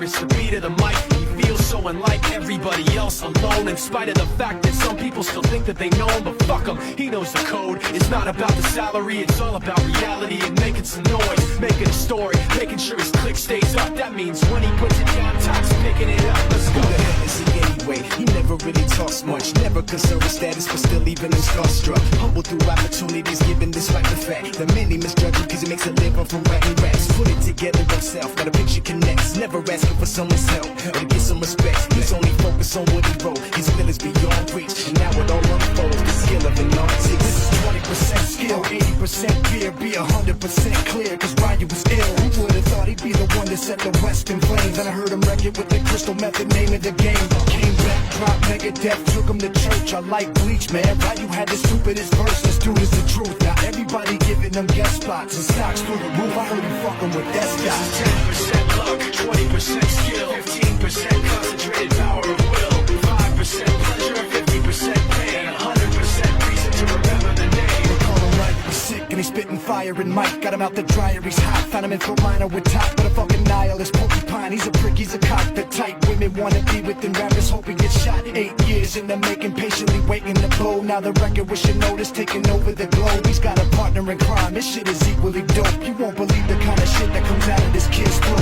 it's the beat of the mic. He feels so unlike everybody else, alone, in spite of the fact that some people still think that they know him. But fuck him, he knows the code. It's not about the salary, it's all about reality and making some noise, making a story, making sure his click stays up. That means when he puts it down, Tox picking it up. Let's go. Who the hell is he anyway? He never really talks much, never concerned with status, but still even in starstruck. Humble through opportunities given despite the fact that many misjudge him cause he makes a living from writing raps. Put it together himself, got a picture connects, never asking for someone's help or to get some respect. He's only focused on what he wrote, his will is beyond reach, and now it all unfolds, the skill of an artist. This is 20% skill, 80% fear, be 100% clear, cause Ryan was ill. Who would've thought he'd be the one that set the West in flames? And I heard him wreck it with the crystal method, name of the game. Came back, dropped Megadeth, took him to church. I like Bleach, man, right? You had the stupidest verse, this dude is the truth. Now everybody giving them guest spots and stocks through the roof. I heard you fucking with that guy. 10% luck, 20% skill, 15% concentrated power of will, 5% pleasure, 50% pain, 100% reason to remember the name. They call him right, he's sick and he's spitting fire and Mike got him out the dryer, he's hot. Found him in Fort Minor with top, but a fucking nihilist porcupine. He's a prick, he's a cock, the type women wanna be with, and rappers hope he gets shot. 8 years in the making, patiently waiting to blow. Now the record with your notice taking over the globe. He's got a partner in crime, this shit is equally dope. You won't believe the kind of shit that comes out of this kid's throat.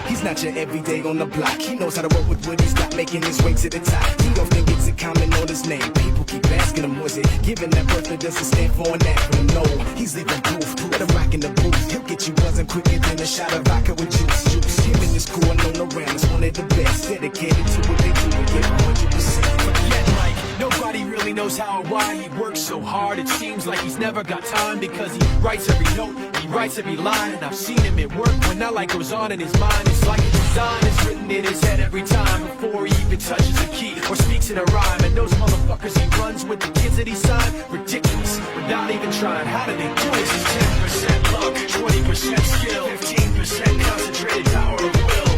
He's not your everyday on the block. He knows how to work with what he's got, making his way to the top. He often gets a comment on his name. People keep asking him, was it given that birth that doesn't stand for an acronym? No, he's leaving proof. Let him rock in the booth. He'll get you buzzing quicker than a shot of vodka with juice. Him and his crew are known around as one of the best, dedicated to what they do and give 100%. Forget Mike, nobody really knows how or why he works so hard. It seems like he's never got time because he writes every note, he writes every line, and I've seen him at work when that light goes on in his mind. It's like a design is written in his head every time before he even touches a key or speaks in a rhyme. And those motherfuckers he runs with, the kids that he signed, ridiculous, without even trying. How do they do this? 10% luck, 20% skill, 15% concentrated power of will,